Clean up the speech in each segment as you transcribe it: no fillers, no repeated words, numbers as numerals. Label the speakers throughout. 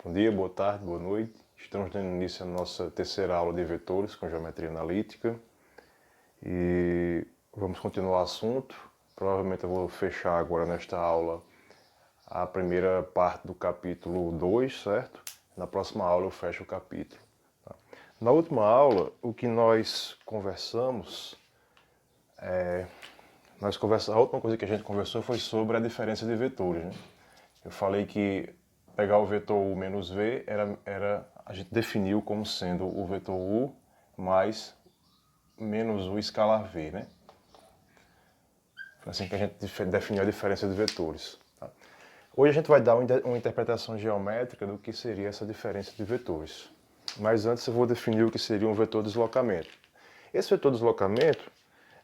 Speaker 1: Bom dia, boa tarde, boa noite. Estamos dando início à nossa terceira aula de vetores com geometria analítica e vamos continuar o assunto. Provavelmente eu vou fechar agora nesta aula a primeira parte do capítulo 2, certo? Na próxima aula eu fecho o capítulo. Tá? Na última aula, o que nós conversamos, a última coisa que a gente conversou foi sobre a diferença de vetores, né? Eu falei que pegar o vetor u menos v a gente definiu como sendo o vetor u mais menos u escalar v, né? Foi assim que a gente definiu a diferença de vetores. Tá? Hoje a gente vai dar uma interpretação geométrica do que seria essa diferença de vetores. Mas antes eu vou definir o que seria um vetor de deslocamento. Esse vetor de deslocamento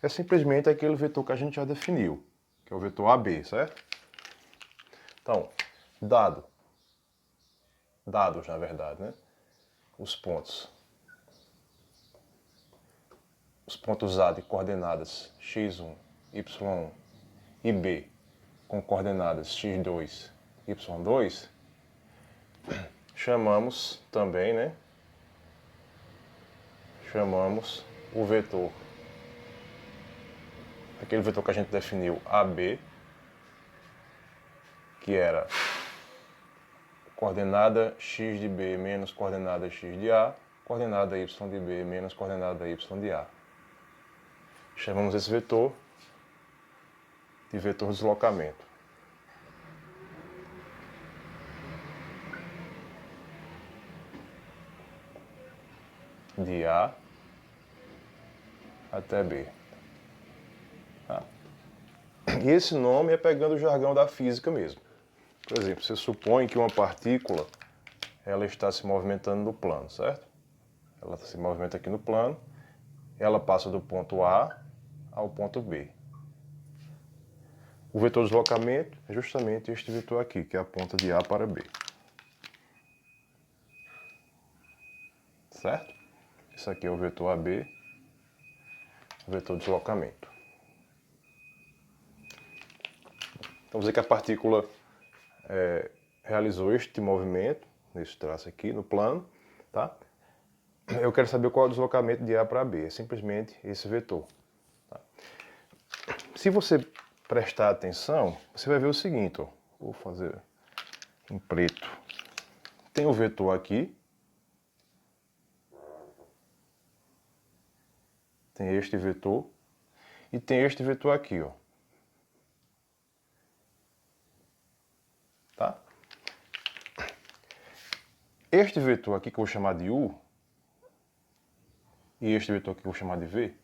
Speaker 1: é simplesmente aquele vetor que a gente já definiu, que é o vetor AB, certo? Então, dados na verdade, né? Os pontos A de coordenadas x1, y1 e B com coordenadas x2, y2, chamamos também, né? Chamamos o vetor, aquele vetor que a gente definiu AB, que era coordenada x de B menos coordenada x de A, coordenada y de B menos coordenada y de A. Chamamos esse vetor de vetor de deslocamento. De A até B. Tá? E esse nome é pegando o jargão da física mesmo. Por exemplo, você supõe que uma partícula ela está se movimentando no plano, certo? Ela se movimenta aqui no plano, ela passa do ponto A ao ponto B. O vetor de deslocamento é justamente este vetor aqui, que aponta de A para B. Certo? Esse aqui é o vetor AB, o vetor de deslocamento. Então, vamos dizer que a partícula realizou este movimento, nesse traço aqui, no plano, tá? Eu quero saber qual é o deslocamento de A para B, é simplesmente esse vetor. Tá? Se você prestar atenção, você vai ver o seguinte, ó. Vou fazer em preto. Tem o vetor aqui, tem este vetor, e tem este vetor aqui, ó. Tá? Este vetor aqui que eu vou chamar de U, e este vetor aqui que eu vou chamar de V,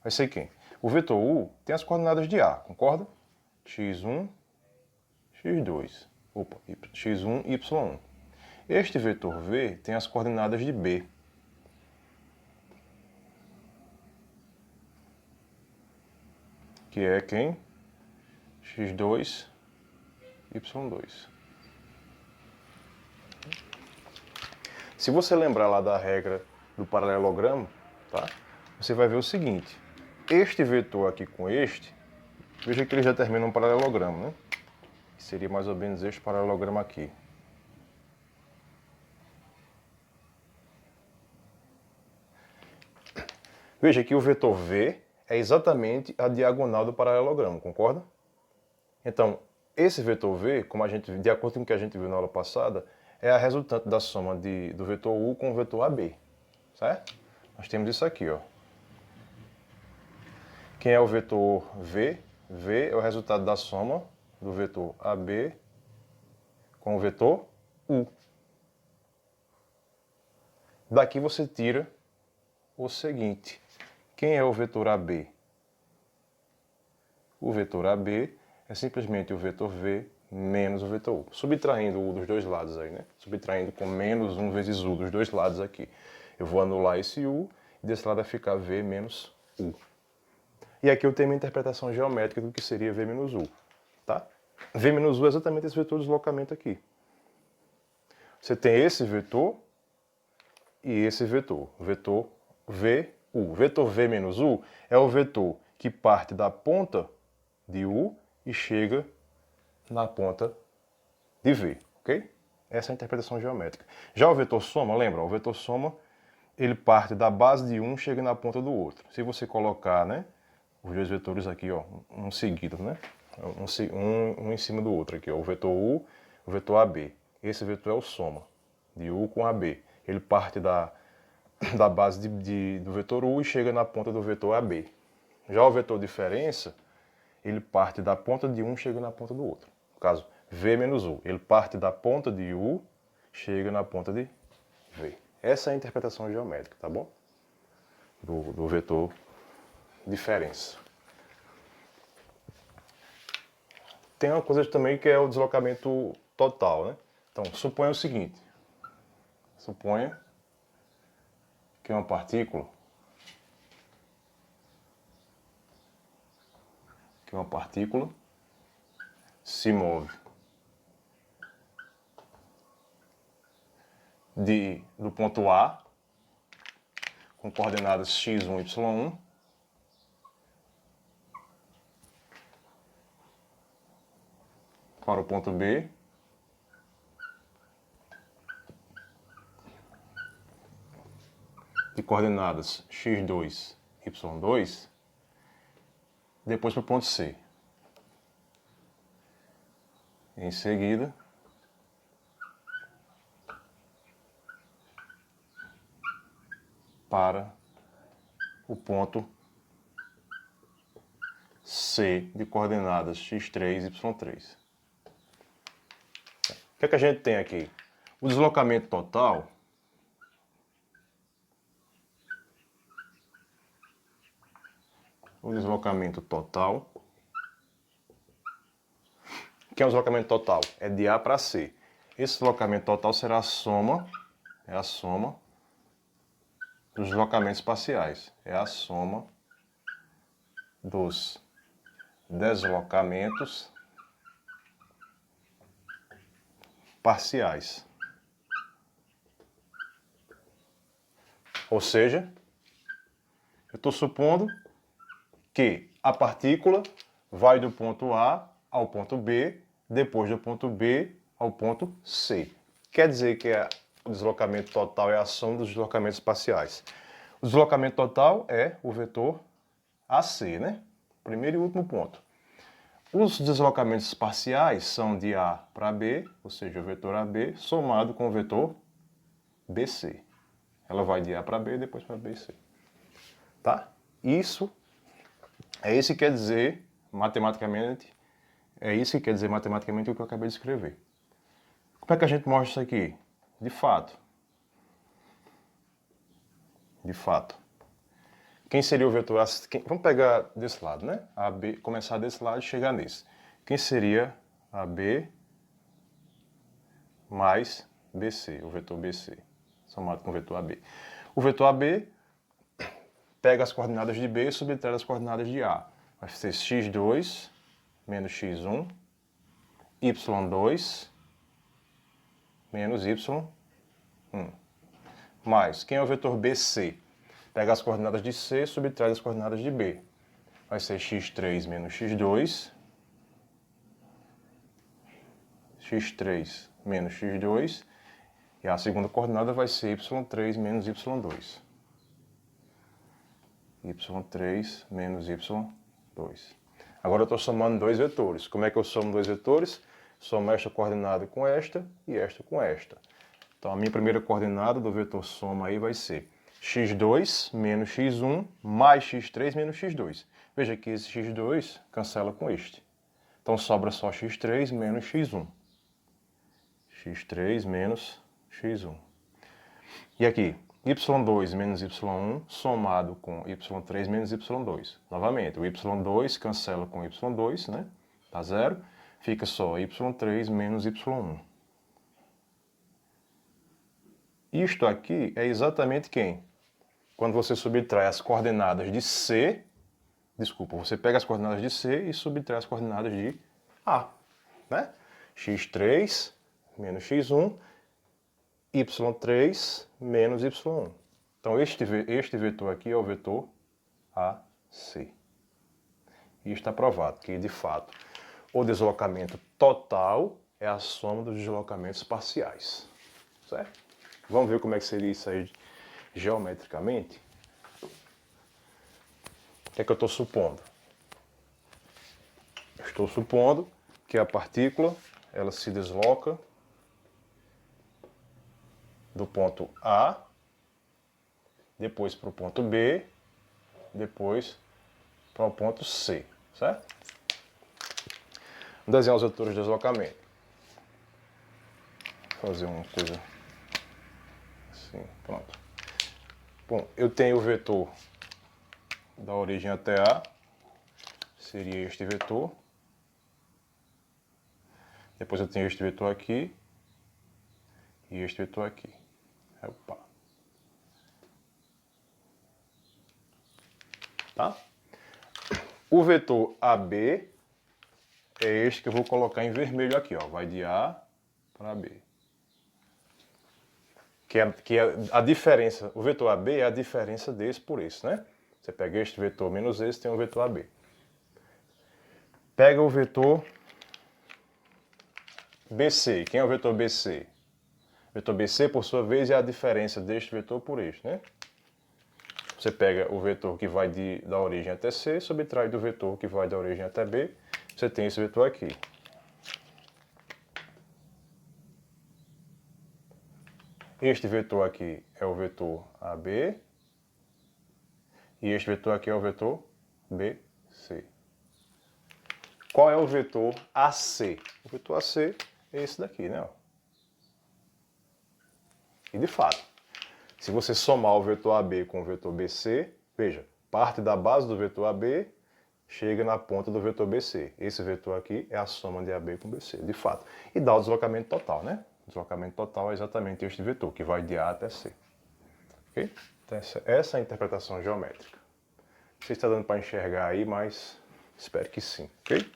Speaker 1: vai ser quem? O vetor U tem as coordenadas de A, concorda? x1, x2, x1, y1. Este vetor V tem as coordenadas de B. Que é quem? x2, y2. Se você lembrar lá da regra do paralelogramo, tá? Você vai ver o seguinte. Este vetor aqui com este, veja que ele já termina um paralelogramo, né? Que seria mais ou menos este paralelogramo aqui. Veja que o vetor V é exatamente a diagonal do paralelogramo, concorda? Então, esse vetor V, como de acordo com o que a gente viu na aula passada, é a resultante da soma do vetor U com o vetor AB, certo? Nós temos isso aqui, ó. Quem é o vetor V? V é o resultado da soma do vetor AB com o vetor U. Daqui você tira o seguinte. Quem é o vetor AB? O vetor AB é simplesmente o vetor V menos o vetor U. Subtraindo o U dos dois lados aí, né? Subtraindo com menos 1 vezes U dos dois lados aqui. Eu vou anular esse U e desse lado vai ficar V menos U. E aqui eu tenho uma interpretação geométrica do que seria V menos U. Tá? V menos U é exatamente esse vetor de deslocamento aqui. Você tem esse vetor e esse vetor. Vetor V, U. Vetor V menos U é o vetor que parte da ponta de U e chega na ponta de V, ok? Essa é a interpretação geométrica. Já o vetor soma, lembra? O vetor soma, ele parte da base de um, chega na ponta do outro. Se você colocar, né, os dois vetores aqui, ó, um seguido, né? Um em cima do outro aqui, ó, o vetor U, o vetor AB. Esse vetor é o soma, de U com AB. Ele parte da base do vetor U e chega na ponta do vetor AB. Já o vetor diferença, ele parte da ponta de um e chega na ponta do outro. No caso, V menos U. Ele parte da ponta de U, chega na ponta de V. Essa é a interpretação geométrica, tá bom? Do vetor diferença. Tem uma coisa também que é o deslocamento total, né? Então, suponha o seguinte. Suponha que uma partícula se move do ponto A, com coordenadas x1 e y1, para o ponto B, de coordenadas x2, y2, depois para o ponto C. Em seguida, para o ponto C de coordenadas x3 e y3. O que a gente tem aqui? O deslocamento total que é o deslocamento total? É de A para C. Esse deslocamento total será a soma dos deslocamentos parciais. É a soma dos deslocamentos parciais. Ou seja, eu estou supondo que a partícula vai do ponto A ao ponto B, depois do ponto B ao ponto C. Quer dizer que o deslocamento total é a soma dos deslocamentos parciais. O deslocamento total é o vetor AC, né? Primeiro e último ponto. Os deslocamentos parciais são de A para B, ou seja, o vetor AB, somado com o vetor BC. Ela vai de A para B, depois para B e C. Tá? Isso que quer dizer matematicamente, o que eu acabei de escrever. Como é que a gente mostra isso aqui? De fato. Quem seria o vetor AC? Vamos pegar desse lado, né? AB, começar desse lado e chegar nesse. Quem seria AB mais BC, o vetor BC, somado com o vetor AB. O vetor AB pega as coordenadas de B e subtrai as coordenadas de A. Vai ser x2 menos x1, y2 menos y1. Mais, quem é o vetor BC? Pega as coordenadas de C e subtrai as coordenadas de B. Vai ser x3 menos x2, x3 menos x2, e a segunda coordenada vai ser y3 menos y2. y3 menos y2. Agora eu estou somando dois vetores. Como é que eu somo dois vetores? Somo esta coordenada com esta e esta com esta. Então a minha primeira coordenada do vetor soma aí vai ser x2 menos x1 mais x3 menos x2. Veja que esse x2 cancela com este. Então sobra só x3 menos x1. x3 menos x1. E aqui, y2 menos y1 somado com y3 menos y2. Novamente, o y2 cancela com y2, né? Tá zero. Fica só y3 menos y1. Isto aqui é exatamente quem? Quando você subtrai as coordenadas de C, você pega as coordenadas de C e subtrai as coordenadas de A, né? x3 menos x1, y3 menos y1. Então, este vetor aqui é o vetor AC. E está provado que, de fato, o deslocamento total é a soma dos deslocamentos parciais, certo? Vamos ver como é que seria isso aí geometricamente? O que é que eu estou supondo? Eu estou supondo que a partícula ela se desloca do ponto A, depois para o ponto B, depois para o ponto C, certo? Vamos desenhar os vetores de deslocamento. Vou fazer uma coisa assim, pronto. Bom, eu tenho o vetor da origem até A, seria este vetor. Depois eu tenho este vetor aqui e este vetor aqui. Opa. Tá? O vetor AB é este que eu vou colocar em vermelho aqui, ó. Vai de A para B. Que é a diferença, o vetor AB é a diferença desse por esse, né? Você pega este vetor menos esse, tem um vetor AB. Pega o vetor BC. Quem é o vetor BC? O vetor BC, por sua vez, é a diferença deste vetor por este, né? Você pega o vetor que vai da origem até C, subtrai do vetor que vai da origem até B, você tem esse vetor aqui. Este vetor aqui é o vetor AB, e este vetor aqui é o vetor BC. Qual é o vetor AC? O vetor AC é esse daqui, né? E de fato, se você somar o vetor AB com o vetor BC, veja, parte da base do vetor AB chega na ponta do vetor BC. Esse vetor aqui é a soma de AB com BC, de fato. E dá o deslocamento total, né? O deslocamento total é exatamente este vetor, que vai de A até C. Ok? Então, essa é a interpretação geométrica. Não sei se está dando para enxergar aí, mas espero que sim. Ok?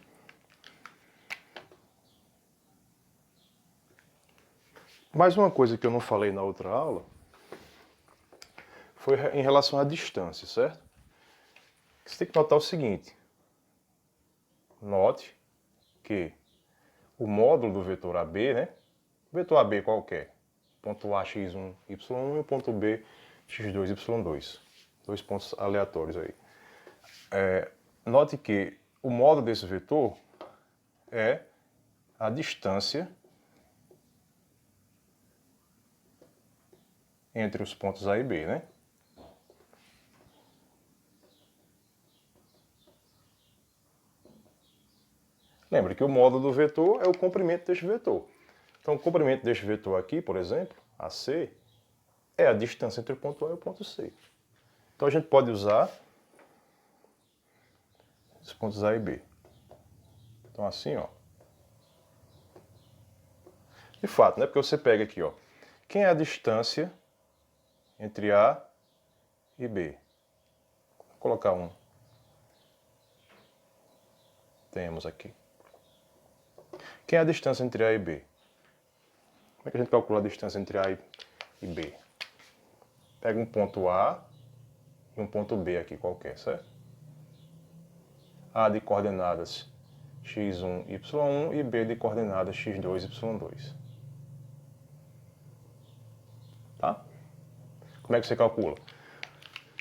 Speaker 1: Mais uma coisa que eu não falei na outra aula foi em relação à distância, certo? Você tem que notar o seguinte. Note que o módulo do vetor AB, né? Vetor AB qualquer. Ponto A, x1, y1 e o ponto B, x2, y2. Dois pontos aleatórios aí. Note que o módulo desse vetor é a distância entre os pontos A e B, né? Lembra que o módulo do vetor é o comprimento deste vetor. Então, o comprimento deste vetor aqui, por exemplo, AC, é a distância entre o ponto A e o ponto C. Então, a gente pode usar os pontos A e B. Então, assim, ó. De fato, né? Porque você pega aqui, ó. Quem é a distância entre A e B? Vou colocar um. Temos aqui. Quem é a distância entre A e B? Como é que a gente calcula a distância entre A e B? Pega um ponto A e um ponto B aqui qualquer, certo? A de coordenadas x1, y1 e B de coordenadas x2, y2. Tá? Como é que você calcula?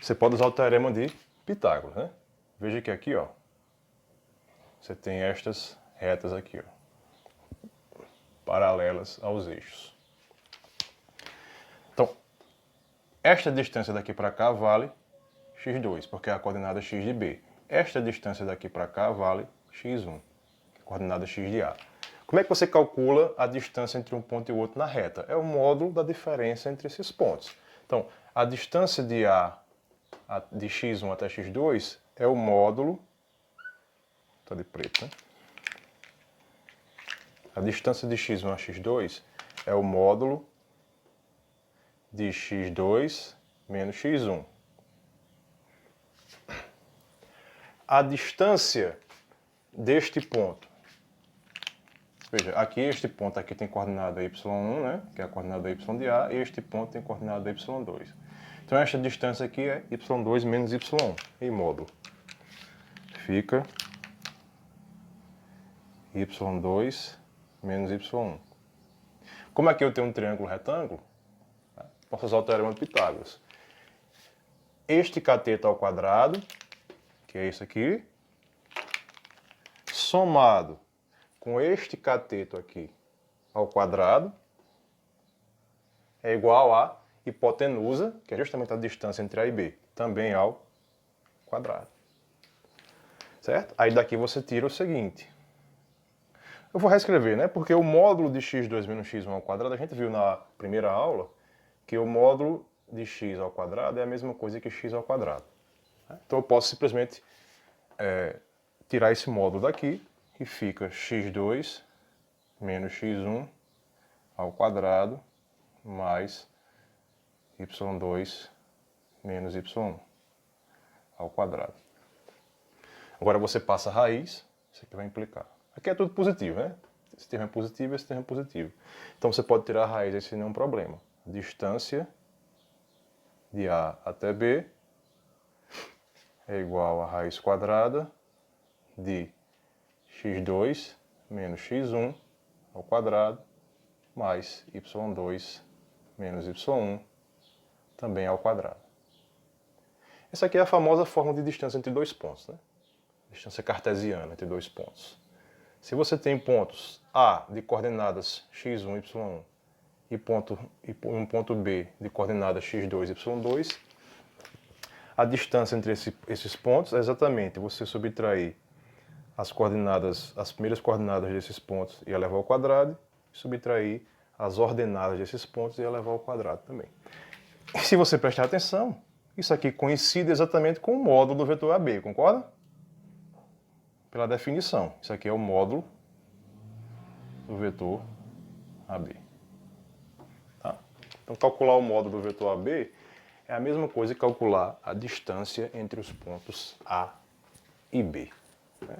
Speaker 1: Você pode usar o teorema de Pitágoras, né? Veja que aqui, ó, você tem estas retas aqui, ó, paralelas aos eixos. Então, esta distância daqui para cá vale x2, porque é a coordenada x de B. Esta distância daqui para cá vale x1, coordenada x de A. Como é que você calcula a distância entre um ponto e o outro na reta? É o módulo da diferença entre esses pontos. Então, a distância de A de x1 até x2 é o módulo... Está de preto, né? A distância de x1 a x2 é o módulo de x2 menos x1. A distância deste ponto, veja, aqui este ponto aqui tem coordenada y1, né, que é a coordenada y de A, e este ponto tem coordenada y2. Então esta distância aqui é y2 menos y1 em módulo. Fica y2 menos y1. Como aqui eu tenho um triângulo retângulo, posso usar o teorema de Pitágoras. Este cateto ao quadrado, que é isso aqui, somado com este cateto aqui ao quadrado, é igual a hipotenusa, que é justamente a distância entre A e B, também ao quadrado. Certo? Aí daqui você tira o seguinte. Eu vou reescrever, né? Porque o módulo de x2 menos x1 ao quadrado, a gente viu na primeira aula que o módulo de x ao quadrado é a mesma coisa que x ao quadrado. Então eu posso simplesmente tirar esse módulo daqui e fica x2 menos x1 ao quadrado mais y2 menos y1 ao quadrado. Agora você passa a raiz, isso aqui vai implicar. Aqui é tudo positivo, né? Esse termo é positivo, esse termo é positivo. Então você pode tirar a raiz sem nenhum problema. Distância de A até B é igual a raiz quadrada de x2 menos x1 ao quadrado mais y2 menos y1 também ao quadrado. Essa aqui é a famosa fórmula de distância entre dois pontos, né? Distância cartesiana entre dois pontos. Se você tem pontos A de coordenadas x1, y1 e um ponto B de coordenadas x2, y2, a distância entre esses pontos é exatamente você subtrair as primeiras coordenadas desses pontos e elevar ao quadrado, e subtrair as ordenadas desses pontos e elevar ao quadrado também. E se você prestar atenção, isso aqui coincide exatamente com o módulo do vetor AB, concorda? Pela definição, isso aqui é o módulo do vetor AB. Tá? Então, calcular o módulo do vetor AB é a mesma coisa que calcular a distância entre os pontos A e B. Né?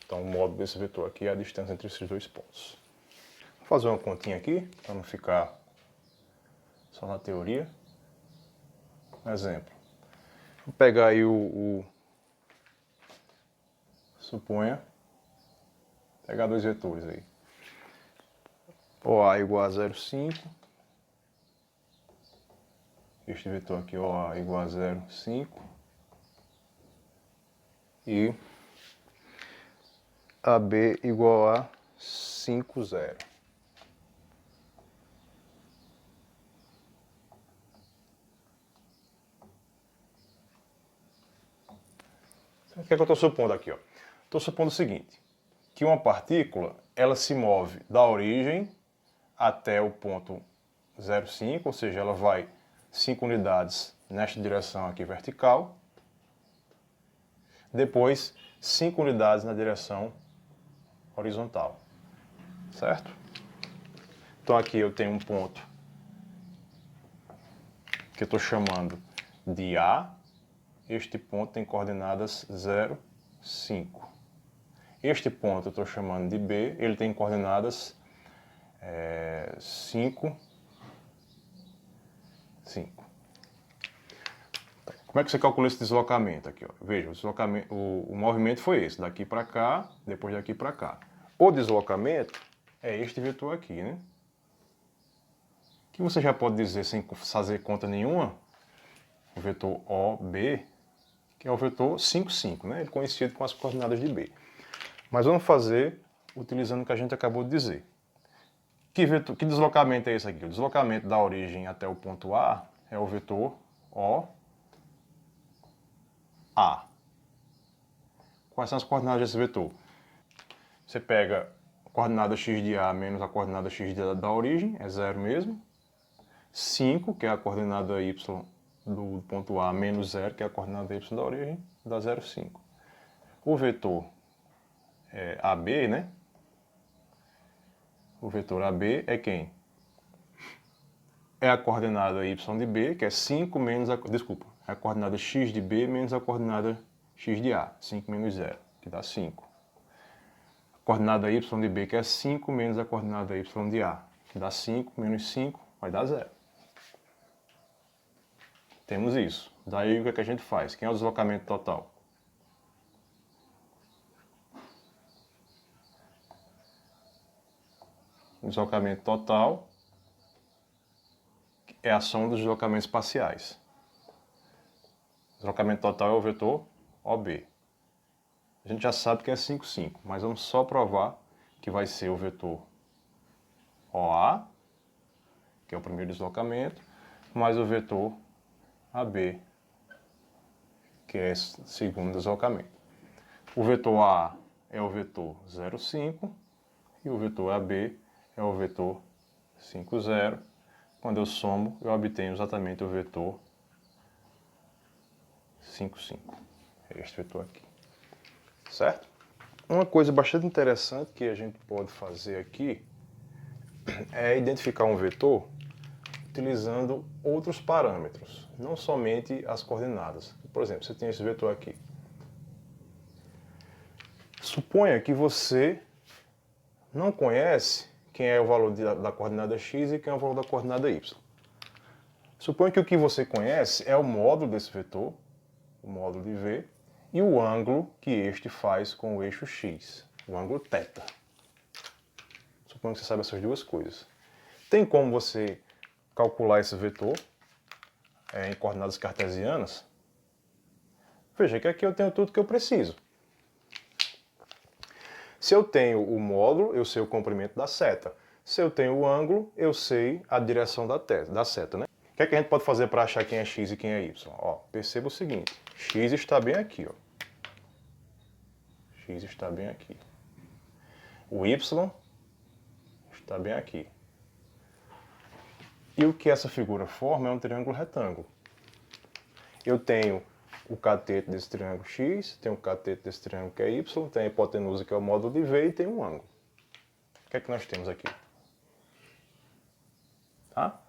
Speaker 1: Então, o módulo desse vetor aqui é a distância entre esses dois pontos. Vou fazer uma continha aqui, para não ficar só na teoria. Um exemplo. Vou pegar aí suponha, pegar dois vetores aí. OA igual a 0,5. Este vetor aqui, OA igual a 0,5. E AB igual a 5, 0. O que é que eu estou supondo aqui? Estou supondo o seguinte, que uma partícula ela se move da origem até o ponto 0,5, ou seja, ela vai 5 unidades nesta direção aqui vertical, depois 5 unidades na direção horizontal, certo? Então aqui eu tenho um ponto que eu estou chamando de A, este ponto tem coordenadas 0, 5. Este ponto eu estou chamando de B, ele tem coordenadas 5, 5. Como é que você calcula esse deslocamento aqui? Ó? Veja, o movimento foi esse, daqui para cá, depois daqui para cá. O deslocamento é este vetor aqui, né? Que você já pode dizer sem fazer conta nenhuma, o vetor OB, que é o vetor 5, 5, né? Ele é conhecido com as coordenadas de B. Mas vamos fazer utilizando o que a gente acabou de dizer. Que deslocamento é esse aqui? O deslocamento da origem até o ponto A é o vetor OA. Quais são as coordenadas desse vetor? Você pega a coordenada x de A menos a coordenada x da origem, é 0 mesmo. 5, que é a coordenada y do ponto A, menos 0, que é a coordenada y da origem, dá 0,5. O vetor AB, né? O vetor AB é quem? É a coordenada y de B, que é 5 menos a... Desculpa, é a coordenada x de B menos a coordenada x de A, 5 menos 0, que dá 5. A coordenada y de B, que é 5 menos a coordenada y de A, que dá 5, menos 5, vai dar 0. Temos isso. Daí o que é que a gente faz? Quem é o deslocamento total? deslocamento total é a soma dos deslocamentos parciais. O deslocamento total é o vetor OB. A gente já sabe que é 5, 5, mas vamos só provar que vai ser o vetor OA, que é o primeiro deslocamento, mais o vetor AB, que é o segundo deslocamento. O vetor A é o vetor 0, 5 e o vetor AB é o vetor 5, 0. Quando eu somo, eu obtenho exatamente o vetor 5, 5. É este vetor aqui. Certo? Uma coisa bastante interessante que a gente pode fazer aqui é identificar um vetor utilizando outros parâmetros, não somente as coordenadas. Por exemplo, você tem esse vetor aqui. Suponha que você não conhece quem é o valor da coordenada x e quem é o valor da coordenada y. Suponha que o que você conhece é o módulo desse vetor, o módulo de v, e o ângulo que este faz com o eixo x, o ângulo θ. Suponha que você sabe essas duas coisas. Tem como você calcular esse vetor em coordenadas cartesianas? Veja que aqui eu tenho tudo que eu preciso. Se eu tenho o módulo, eu sei o comprimento da seta. Se eu tenho o ângulo, eu sei a direção da seta, né? O que é que a gente pode fazer para achar quem é x e quem é y? Ó, perceba o seguinte, x está bem aqui, ó. X está bem aqui. O y está bem aqui. E o que essa figura forma é um triângulo retângulo. Eu tenho o cateto desse triângulo x, tenho o cateto desse triângulo que é y, tenho a hipotenusa que é o módulo de v e tenho um ângulo. O que é que nós temos aqui? Tá?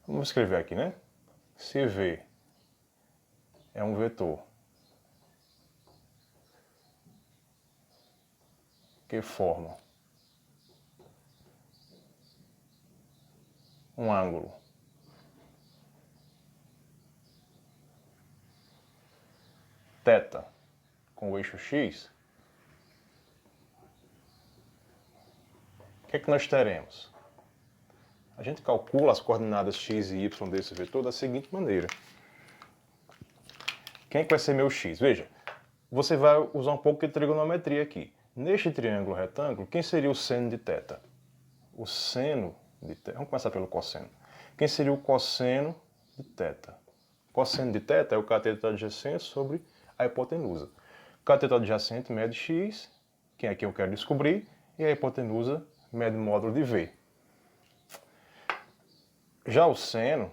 Speaker 1: Vamos escrever aqui, né? Se v é um vetor que forma um ângulo θ com o eixo x, o que é que nós teremos? A gente calcula as coordenadas x e y desse vetor da seguinte maneira. Quem é que vai ser meu x? Veja, você vai usar um pouco de trigonometria aqui. Neste triângulo retângulo, quem seria o seno de θ? O seno de θ. Vamos começar pelo cosseno. Quem seria o cosseno de θ? O cosseno de θ é o cateto adjacente sobre a hipotenusa. O cateto adjacente mede x, que é quem eu quero descobrir, e a hipotenusa mede o módulo de v. Já o seno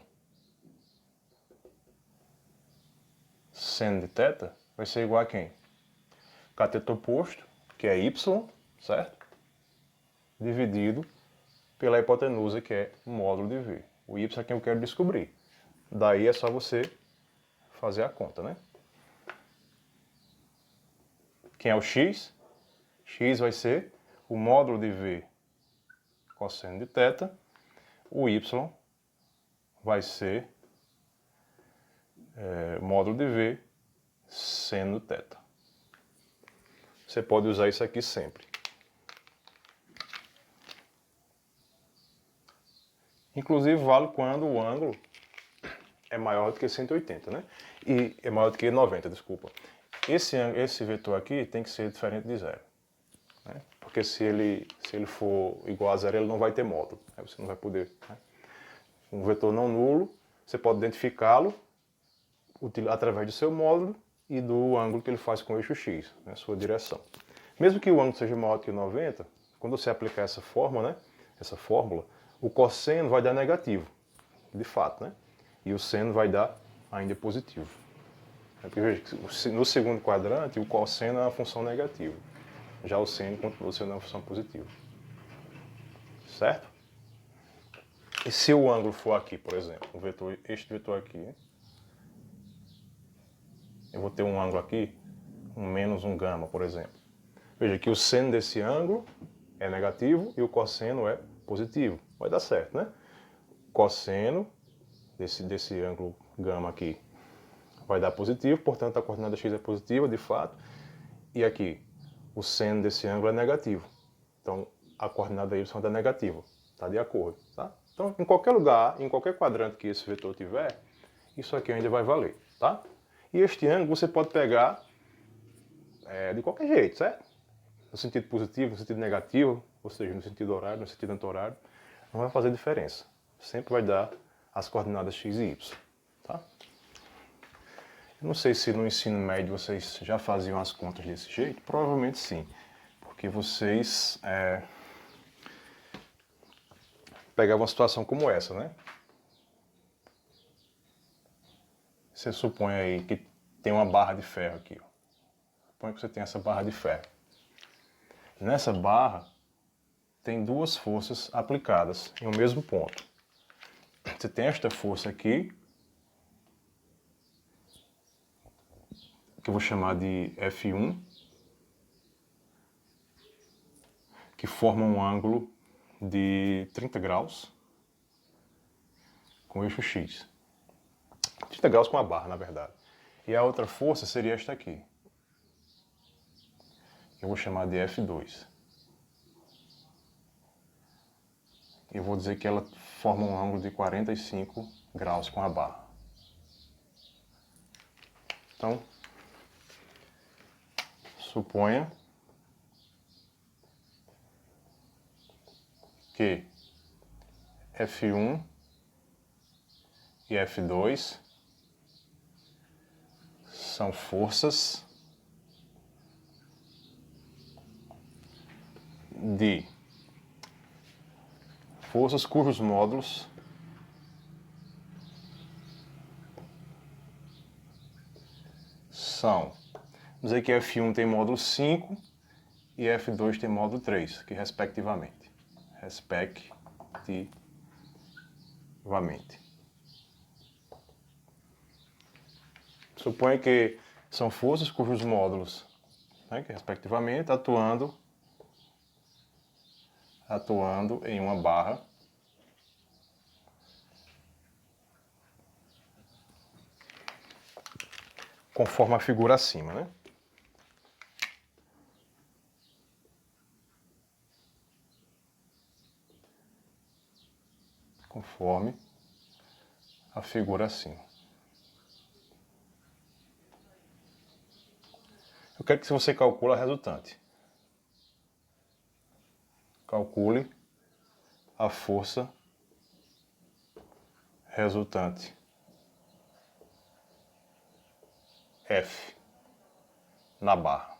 Speaker 1: de θ vai ser igual a quem? Cateto oposto, que é y, certo? Dividido pela hipotenusa, que é o módulo de v. O y é quem eu quero descobrir. Daí é só você fazer a conta, né? Quem é o x? X vai ser o módulo de v cosseno de θ. O y vai ser módulo de v seno θ. Você pode usar isso aqui sempre. Inclusive vale quando o ângulo é maior do que 180, né? E é maior do que 90, desculpa. Esse vetor aqui tem que ser diferente de zero, né? Porque se ele for igual a zero, ele não vai ter módulo. Aí você não vai poder, né? Um vetor não nulo, você pode identificá-lo através do seu módulo e do ângulo que ele faz com o eixo x, né, sua direção. Mesmo que o ângulo seja maior que 90, quando você aplicar essa fórmula, o cosseno vai dar negativo, de fato, né? E o seno vai dar ainda positivo. Porque, veja, no segundo quadrante, o cosseno é uma função negativa. Já o seno continua sendo uma função positiva. Certo? E se o ângulo for aqui, por exemplo, este vetor aqui, eu vou ter um ângulo aqui, um menos um gama, por exemplo. Veja que o seno desse ângulo é negativo e o cosseno é positivo. Vai dar certo, né? Cosseno desse ângulo gama aqui vai dar positivo, portanto a coordenada x é positiva, de fato. E aqui, o seno desse ângulo é negativo. Então a coordenada y dá negativo. Está de acordo, tá? Então, em qualquer lugar, em qualquer quadrante que esse vetor tiver, isso aqui ainda vai valer, tá? E este ângulo você pode pegar de qualquer jeito, certo? No sentido positivo, no sentido negativo, ou seja, no sentido horário, no sentido anti-horário, não vai fazer diferença. Sempre vai dar as coordenadas x e y, tá? Eu não sei se no ensino médio vocês já faziam as contas desse jeito, provavelmente sim, porque vocês pegavam uma situação como essa, né? Você supõe aí que tem uma barra de ferro aqui, ó. Suponha que você tem essa barra de ferro. Nessa barra tem duas forças aplicadas em um mesmo ponto. Você tem esta força aqui, que eu vou chamar de F1, que forma um ângulo de 30 graus com eixo X. 30 graus com a barra, na verdade. E a outra força seria esta aqui, que eu vou chamar de F2. Eu vou dizer que ela forma um ângulo de 45 graus com a barra. Então, suponha que F1 e F2 são forças cujos módulos são, vamos dizer que F1 tem módulo 5 e F2 tem módulo 3, que respectivamente. Suponha que são forças cujos módulos, né, que respectivamente, atuando em uma barra conforme a figura acima, né? Conforme a figura acima. Eu quero que você calcule a resultante. Calcule a força resultante F na barra.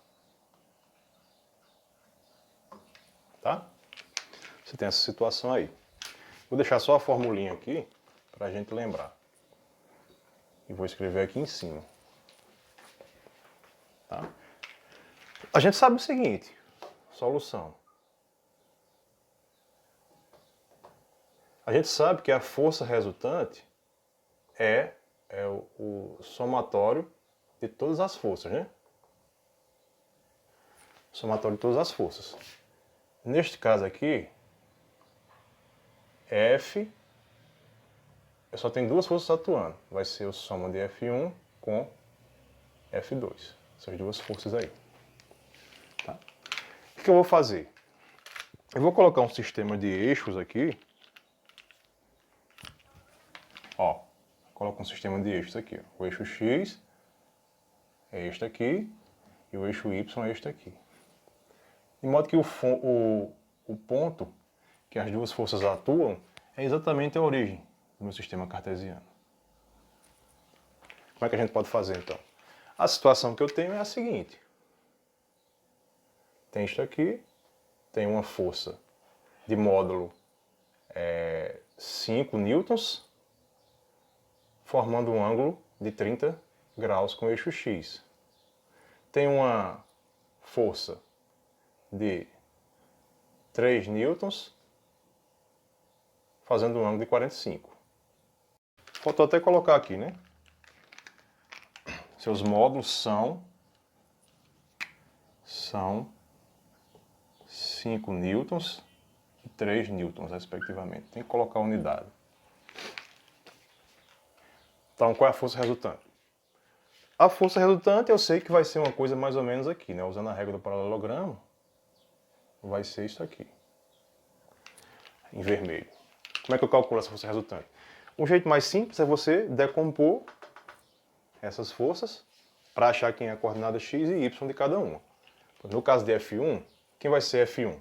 Speaker 1: Tá? Você tem essa situação aí. Vou deixar só a formulinha aqui para a gente lembrar. E vou escrever aqui em cima. Tá? A gente sabe o seguinte, solução. A gente sabe que a força resultante é o somatório de todas as forças, né? Somatório de todas as forças. Neste caso aqui, F, eu só tenho duas forças atuando. Vai ser o soma de F1 com F2. Essas duas forças aí. Tá? O que eu vou fazer? Eu vou colocar um sistema de eixos aqui. Ó, coloco um sistema de eixos aqui. Ó. O eixo X é este aqui e o eixo Y é este aqui. De modo que o ponto que as duas forças atuam é exatamente a origem do meu sistema cartesiano. Como é que a gente pode fazer então? A situação que eu tenho é a seguinte. Tem isto aqui, tem uma força de módulo 5 newtons, formando um ângulo de 30 graus com eixo X. Tem uma força de 3 newtons, fazendo um ângulo de 45. Faltou até colocar aqui, né? Seus módulos são 5 newtons e 3 newtons, respectivamente. Tem que colocar a unidade. Então, qual é a força resultante? A força resultante eu sei que vai ser uma coisa mais ou menos aqui, né? Usando a regra do paralelogramo, vai ser isso aqui. em vermelho. Como é que eu calculo essa força resultante? Um jeito mais simples é você decompor essas forças para achar quem é a coordenada x e y de cada uma. No caso de F1, quem vai ser F1?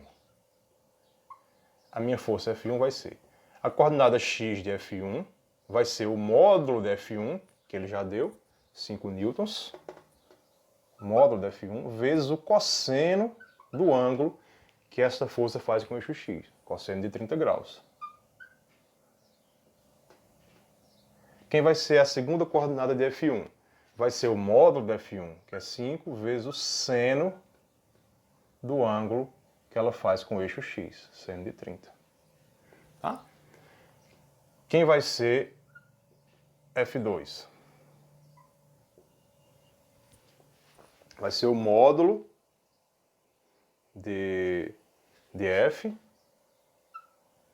Speaker 1: A minha força F1 vai ser a coordenada x de F1, vai ser o módulo de F1, que ele já deu, 5 newtons, módulo de F1, vezes o cosseno do ângulo que essa força faz com o eixo x, cosseno de 30 graus. Quem vai ser a segunda coordenada de F1? Vai ser o módulo de F1, que é 5, vezes o seno do ângulo que ela faz com o eixo x, seno de 30. Tá? Quem vai ser F2? Vai ser o módulo de F,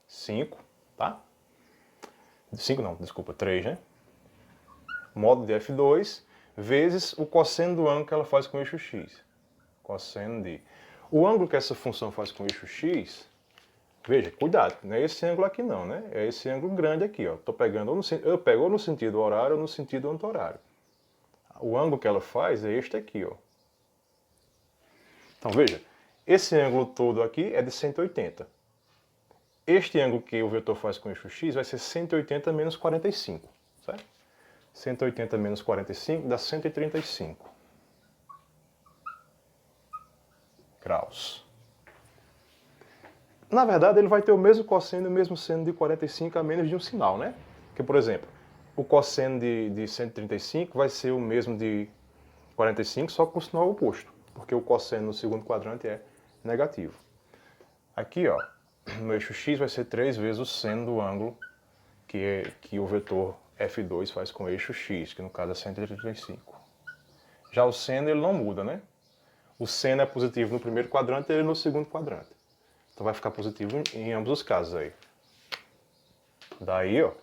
Speaker 1: 5, tá? 5 não, desculpa, 3, né? Módulo de F2 vezes o cosseno do ângulo que ela faz com o eixo x. Cosseno de... O ângulo que essa função faz com o eixo x, veja, cuidado, não é esse ângulo aqui não, né? É esse ângulo grande aqui, ó. Tô pegando, eu pego ou no sentido horário ou no sentido anti-horário. O ângulo que ela faz é este aqui, ó. Então veja, esse ângulo todo aqui é de 180. Este ângulo que o vetor faz com o eixo x vai ser 180 menos 45, certo? 180 menos 45 dá 135 graus. Na verdade, ele vai ter o mesmo cosseno e o mesmo seno de 45 a menos de um sinal, né? Porque, por exemplo, o cosseno de 135 vai ser o mesmo de 45, só com o sinal oposto, porque o cosseno no segundo quadrante é negativo. Aqui, ó, no eixo x vai ser 3 vezes o seno do ângulo que o vetor F2 faz com o eixo x, que no caso é 135. Já o seno ele não muda, né? O seno é positivo no primeiro quadrante e ele no segundo quadrante. Então vai ficar positivo em ambos os casos aí. Daí, ó,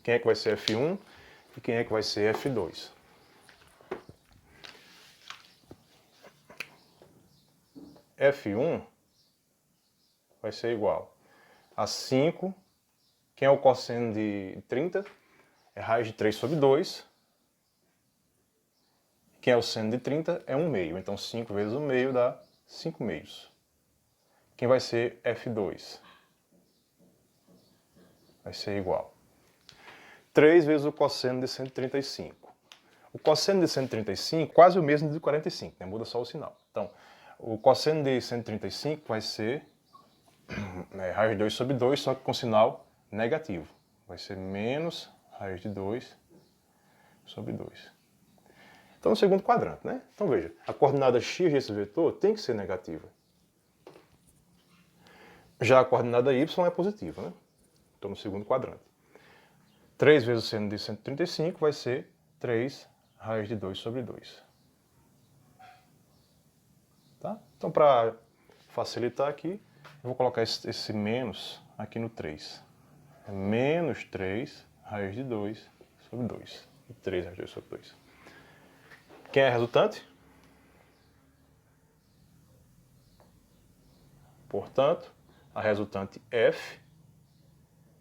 Speaker 1: quem é que vai ser F1 e quem é que vai ser F2? F1 vai ser igual a 5, quem é o cosseno de 30? É raiz de 3 sobre 2. Quem é o seno de 30? É 1 meio. Então 5 vezes 1 meio dá 5 meios. Quem vai ser F2? Vai ser igual 3 vezes o cosseno de 135. O cosseno de 135 quase o mesmo de 45, né? Muda só o sinal. Então, o cosseno de 135 vai ser raiz de 2 sobre 2, só que com sinal negativo. Vai ser menos raiz de 2 sobre 2. Então, no segundo quadrante, né? Então, veja, a coordenada x desse vetor tem que ser negativa. Já a coordenada y é positiva, né? Então, no segundo quadrante. 3 vezes o seno de 135 vai ser 3 raiz de 2 sobre 2. Tá? Então, para facilitar aqui, eu vou colocar esse menos aqui no 3. É menos 3 raiz de 2 sobre 2. E 3 raiz de 2 sobre 2. Quem é a resultante? Portanto, a resultante F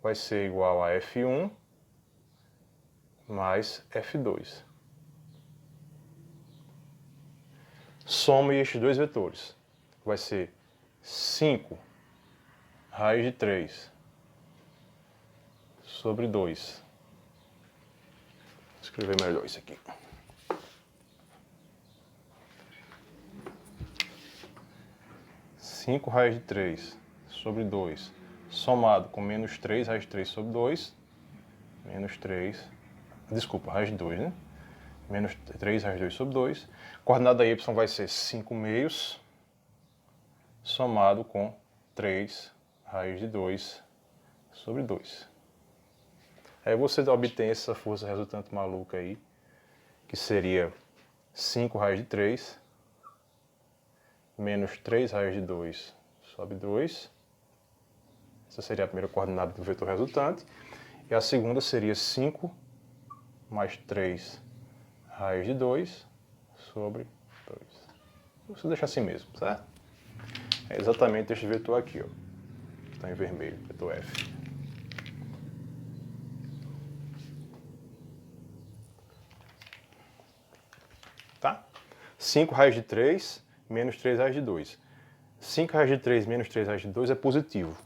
Speaker 1: vai ser igual a F1 mais F2. Some estes dois vetores. Vai ser 5 raiz de 3 sobre 2. Vou escrever melhor isso aqui. Cinco raiz de 3 sobre 2, somado com menos 3 raiz de 3 sobre 2, menos 3, desculpa, raiz de 2, né? Menos 3 raiz de 2 sobre 2. Coordenada y vai ser 5 meios, somado com 3 raiz de 2 sobre 2. Aí você obtém essa força resultante maluca aí, que seria 5 raiz de 3 menos 3 raiz de 2 sobre 2. Essa seria a primeira coordenada do vetor resultante. E a segunda seria 5 mais 3 raiz de 2 sobre 2. Vou deixar assim mesmo, certo? é exatamente este vetor aqui, ó. Está em vermelho, vetor F. Tá? 5 raiz de 3 menos 3 raiz de 2. 5 raiz de 3 menos 3 raiz de 2 é positivo,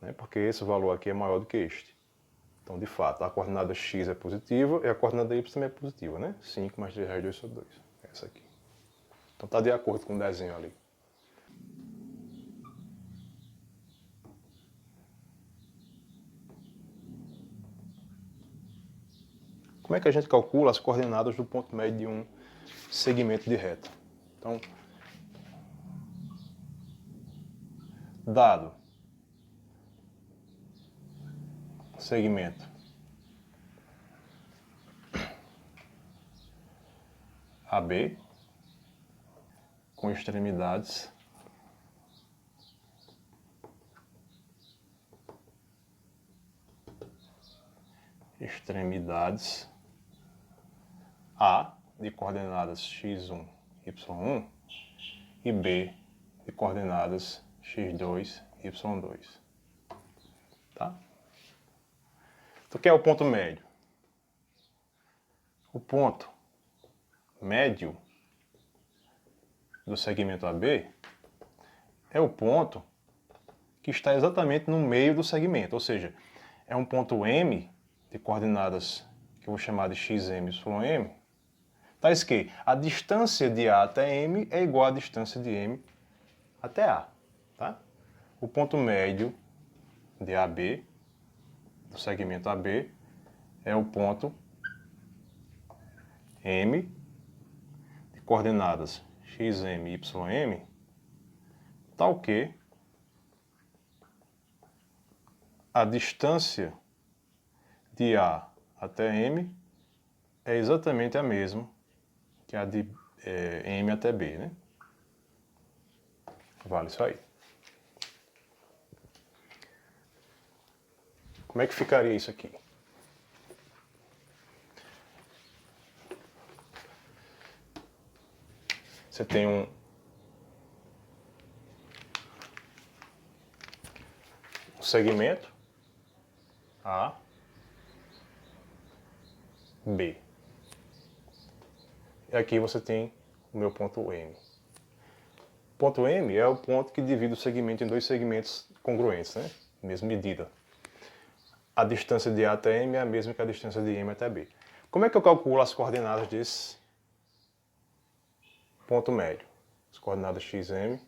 Speaker 1: né? Porque esse valor aqui é maior do que este. Então, de fato, a coordenada x é positiva e a coordenada y também é positiva, né? 5 mais 3 raiz de 2 sobre 2. Essa aqui. Então, está de acordo com o desenho ali. Como é que a gente calcula as coordenadas do ponto médio de um segmento de reta? Então, dado segmento AB com extremidades A de coordenadas x1, y1 e B de coordenadas x2, y2. Tá? Então, o que é o ponto médio? O ponto médio do segmento AB é o ponto que está exatamente no meio do segmento, ou seja, é um ponto M de coordenadas que eu vou chamar de xm, ym, tais que a distância de A até M é igual à distância de M até A. Tá? O ponto médio de AB, do segmento AB, é o ponto M de coordenadas xm, ym, tal que a distância de A até M é exatamente a mesma que a de M até B, né? Vale isso aí. Como é que ficaria isso aqui? Você tem um segmento A, B. E aqui você tem o meu ponto M. O ponto M é o ponto que divide o segmento em dois segmentos congruentes, né? Mesma medida. A distância de A até M é a mesma que a distância de M até B. Como é que eu calculo as coordenadas desse ponto médio? As coordenadas xm,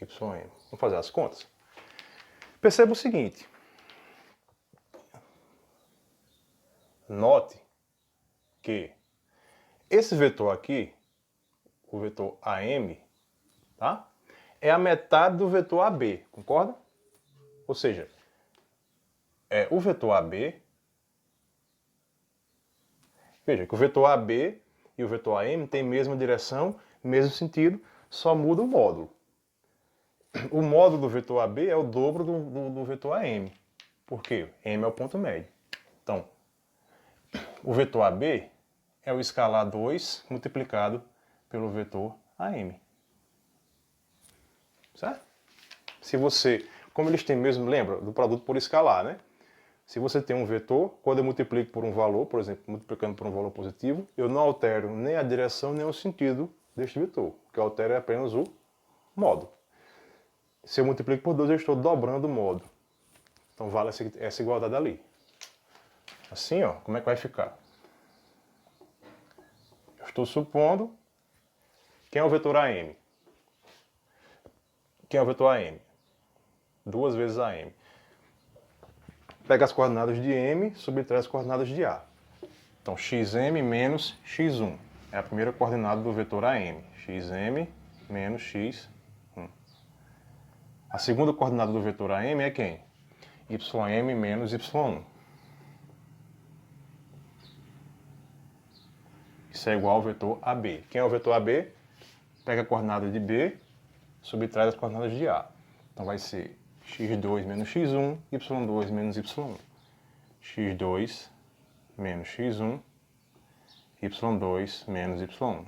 Speaker 1: ym. Vamos fazer as contas. Perceba o seguinte. Note que esse vetor aqui, o vetor AM, tá? É a metade do vetor AB, concorda? Ou seja, o vetor AB, veja que o vetor AB e o vetor AM têm a mesma direção, mesmo sentido, só muda o módulo. O módulo do vetor AB é o dobro do vetor AM. Por quê? M é o ponto médio. Então, o vetor AB é o escalar 2 multiplicado pelo vetor AM. Certo? Se você, como eles têm mesmo, lembra do produto por escalar, né? Se você tem um vetor, quando eu multiplico por um valor, por exemplo, multiplicando por um valor positivo, eu não altero nem a direção nem o sentido deste vetor. O que eu altero é apenas o módulo. Se eu multiplico por 2, eu estou dobrando o módulo. Então vale essa igualdade ali. Assim, ó, como é que vai ficar? Eu estou supondo... Quem é o vetor AM? Quem é o vetor AM? 2 vezes AM. Pega as coordenadas de M, subtrai as coordenadas de A. Então, xm menos x1 é a primeira coordenada do vetor AM. xm menos x1. A segunda coordenada do vetor AM é quem? ym menos y1. Isso é igual ao vetor AB. Quem é o vetor AB? Pega a coordenada de B, subtrai as coordenadas de A. Então vai ser x2 menos x1, y2 menos y1. x2 menos x1, y2 menos y1.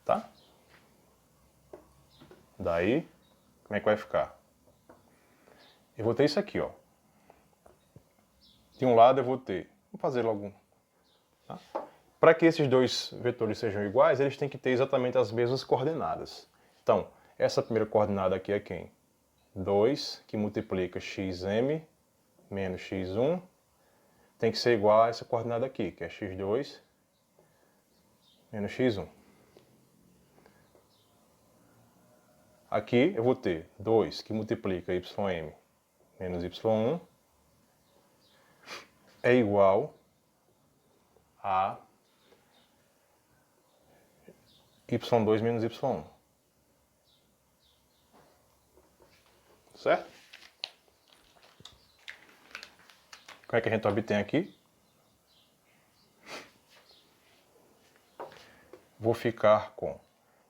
Speaker 1: Tá? Daí, como é que vai ficar? Eu vou ter isso aqui, ó. De um lado eu vou ter... Vou fazer logo... Tá? Para que esses dois vetores sejam iguais, eles têm que ter exatamente as mesmas coordenadas. Então, essa primeira coordenada aqui é quem? 2, que multiplica xm menos x1, tem que ser igual a essa coordenada aqui, que é x2 menos x1. Aqui eu vou ter 2, que multiplica ym menos y1, é igual a y2 menos y1. Certo? Como é que a gente obtém aqui? Vou ficar com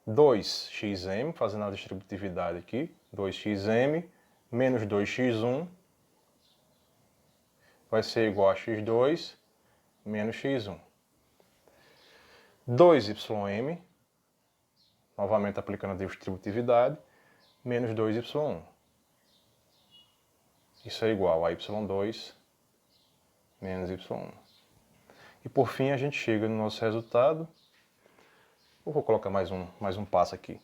Speaker 1: 2xm, fazendo a distributividade aqui, 2xm menos 2x1 vai ser igual a x2 menos x1. 2ym, novamente aplicando a distributividade, menos 2y1. Isso é igual a y2 menos y1. E por fim a gente chega no nosso resultado. Eu vou colocar mais um passo aqui.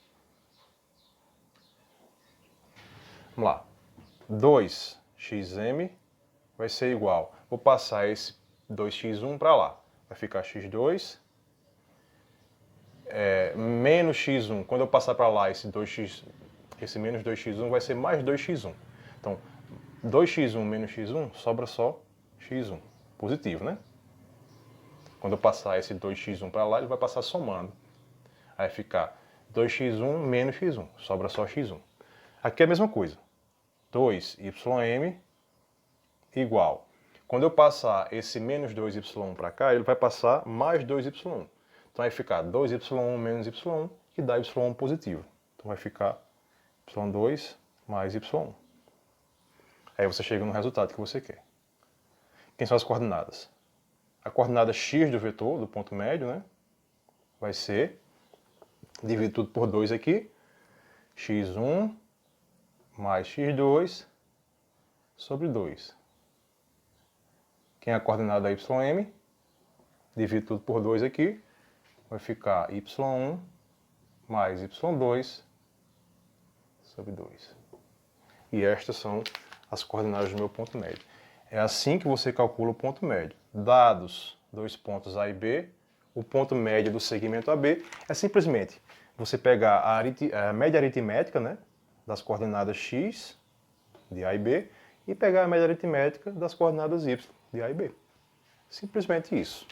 Speaker 1: Vamos lá. 2xm vai ser igual. Vou passar esse 2x1 para lá. Vai ficar x2 menos x1. Quando eu passar para lá esse menos 2x1 vai ser mais 2x1. Então, 2x1 menos x1 sobra só x1. Positivo, né? Quando eu passar esse 2x1 para lá, ele vai passar somando. Aí ficar 2x1 menos x1, sobra só x1. Aqui é a mesma coisa. 2ym igual. Quando eu passar esse menos 2y para cá, ele vai passar mais 2y. Então vai ficar 2y menos y1, que dá y1 positivo. Então vai ficar y2 mais y1. Aí você chega no resultado que você quer. Quem são as coordenadas? A coordenada x do vetor, do ponto médio, né? Vai ser, dividir tudo por 2 aqui, x1 mais x2 sobre 2. Quem é a coordenada ym? Divide tudo por 2 aqui, vai ficar y1 mais y2 sobre 2. E estas são as coordenadas do meu ponto médio. É assim que você calcula o ponto médio. Dados dois pontos A e B, o ponto médio do segmento AB é simplesmente você pegar a média aritmética, né, das coordenadas x de A e B e pegar a média aritmética das coordenadas y de A e B. Simplesmente isso.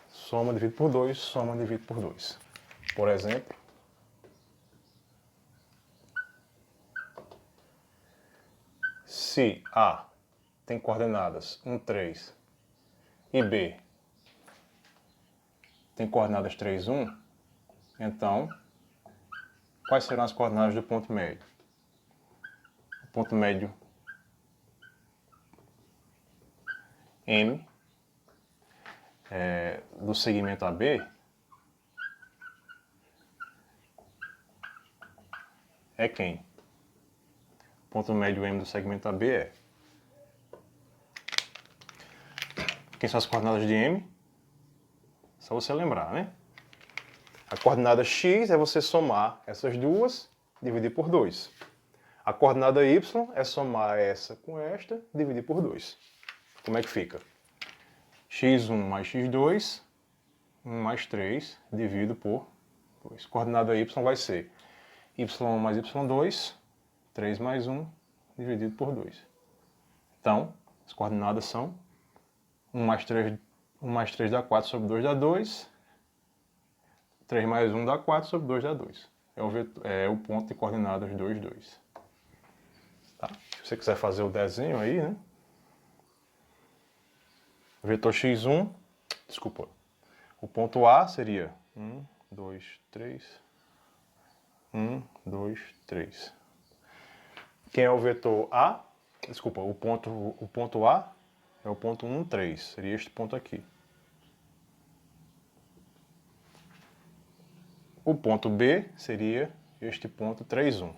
Speaker 1: Soma, divide por 2, soma, divide por 2. Por exemplo, se A tem coordenadas 1, 3 e B tem coordenadas 3, 1, então, quais serão as coordenadas do ponto médio? O ponto médio M do segmento AB é quem? O ponto médio M do segmento AB é... Quem são as coordenadas de M? Só você lembrar, né? A coordenada x é você somar essas duas, dividir por 2. A coordenada y é somar essa com esta, dividir por 2. Como é que fica? x1 mais x2, 1 mais 3, dividido por 2. Coordenada y vai ser y1 mais y2, 3 mais 1, dividido por 2. Então, as coordenadas são 1 mais 3 dá 4 sobre 2 dá 2. 3 mais 1 dá 4 sobre 2 dá 2. É o ponto de coordenadas 2, 2. Tá? Se você quiser fazer o desenho aí, né? O vetor x1, desculpa, o ponto A seria 1, 2, 3, 1, 2, 3. Quem é o vetor A? Desculpa, o ponto A é o ponto 1, 3, seria este ponto aqui. O ponto B seria este ponto 3, 1.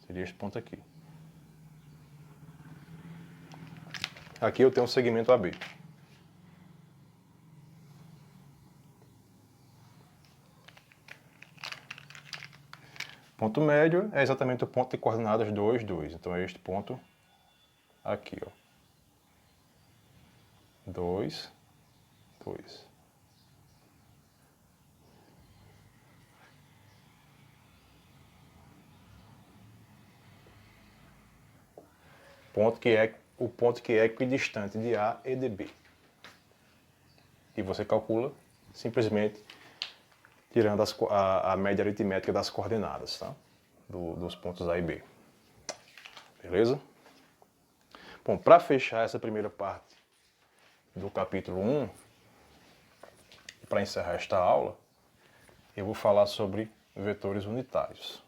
Speaker 1: Seria este ponto aqui. Aqui eu tenho um segmento AB. Ponto médio é exatamente o ponto de coordenadas 2, 2. Então é este ponto aqui, ó. 2, 2. O ponto que é equidistante de A e de B. E você calcula simplesmente tirando a média aritmética das coordenadas, tá? Dos pontos A e B. Beleza? Bom, para fechar essa primeira parte do capítulo 1, para encerrar esta aula, eu vou falar sobre vetores unitários.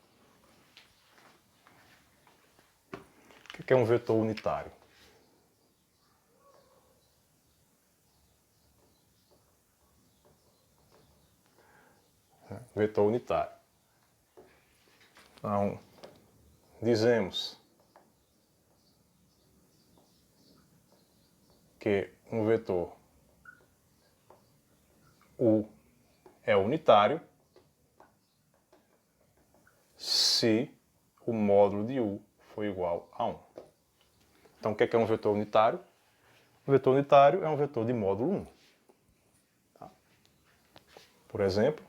Speaker 1: O que é um vetor unitário? Vetor unitário. Então, dizemos que um vetor U é unitário se o módulo de U for igual a 1. Então, o que é um vetor unitário? Um vetor unitário é um vetor de módulo 1. Tá? Por exemplo,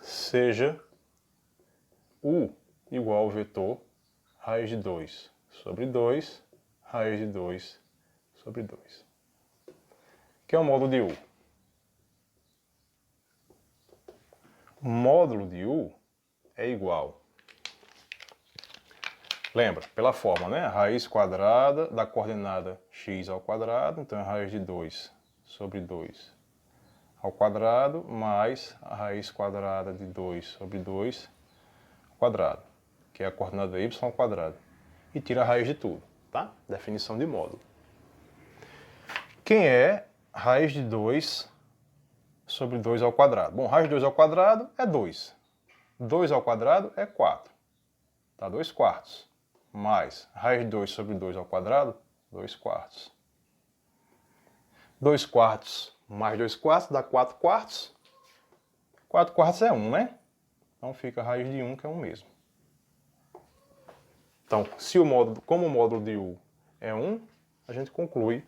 Speaker 1: seja U igual ao vetor raiz de 2 sobre 2, raiz de 2 sobre 2. Que é o módulo de U? O módulo de U é igual, lembra, pela forma, né? Raiz quadrada da coordenada x ao quadrado, então é raiz de 2 sobre 2 ao quadrado, mais a raiz quadrada de 2 sobre 2 ao quadrado, que é a coordenada y ao quadrado. E tira a raiz de tudo, tá? Definição de módulo. Quem é raiz de 2 sobre 2 ao quadrado? Bom, raiz de 2 ao quadrado é 2. 2 ao quadrado é 4. Tá? 2 quartos. Mais raiz de 2 sobre 2 ao quadrado, 2 quartos. 2 quartos mais 2 quartos dá 4 quartos. 4 quartos é 1, né? Então fica a raiz de 1, que é 1 mesmo. Então, se como o módulo de U é 1, a gente conclui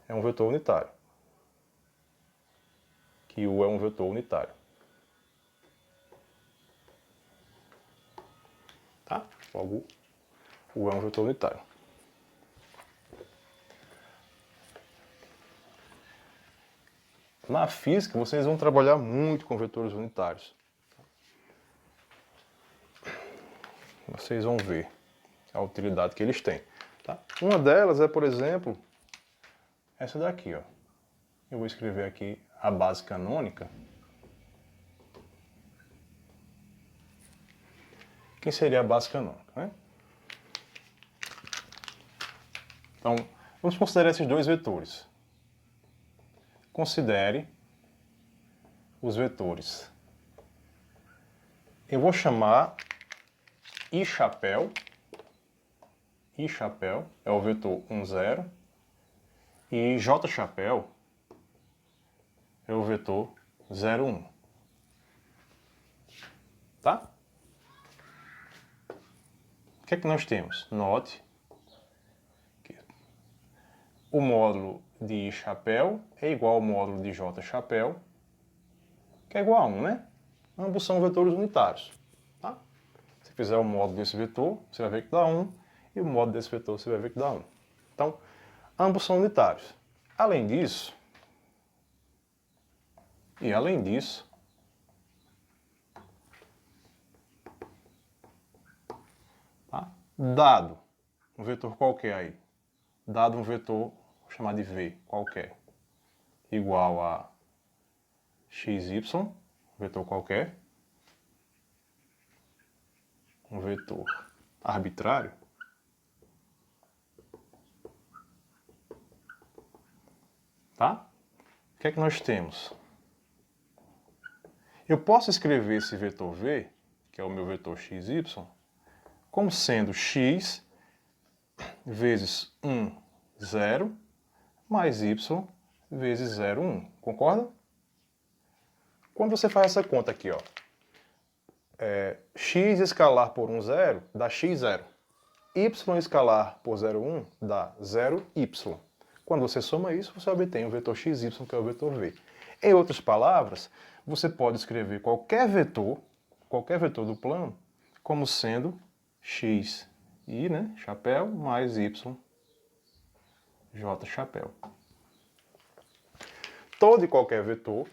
Speaker 1: é um vetor unitário. Que U é um vetor unitário. Tá? Logo, U é um vetor unitário. Na física, vocês vão trabalhar muito com vetores unitários. Vocês vão ver a utilidade que eles têm. Tá? Uma delas é, por exemplo, essa daqui. Ó. Eu vou escrever aqui a base canônica. Quem seria a base canônica? Né? Então, vamos considerar esses dois vetores. Considere os vetores. Eu vou chamar I chapéu. I chapéu é o vetor 1, 0. E J chapéu é o vetor 0, 1. Tá? O que é que nós temos? Note que o módulo de I chapéu é igual ao módulo de J chapéu, que é igual a 1, né? Ambos são vetores unitários. Tá? Se fizer o módulo desse vetor, você vai ver que dá 1, e o módulo desse vetor você vai ver que dá 1. Então, ambos são unitários. Além disso, tá? Dado um vetor qualquer aí, dado um vetor, vou chamar de V qualquer, igual a xy, vetor qualquer, um vetor arbitrário, Tá? O que é que nós temos? Eu posso escrever esse vetor v, que é o meu vetor xy, como sendo x vezes 1, 0, mais y vezes 0, 1. Concorda? Quando você faz essa conta aqui, ó, x escalar por 1, 0, dá x, 0. Y escalar por 0, 1 dá 0y. Quando você soma isso, você obtém o vetor xy, que é o vetor v. Em outras palavras, você pode escrever qualquer vetor do plano, como sendo x, i, né, chapéu, mais y, j, chapéu. Todo e qualquer vetor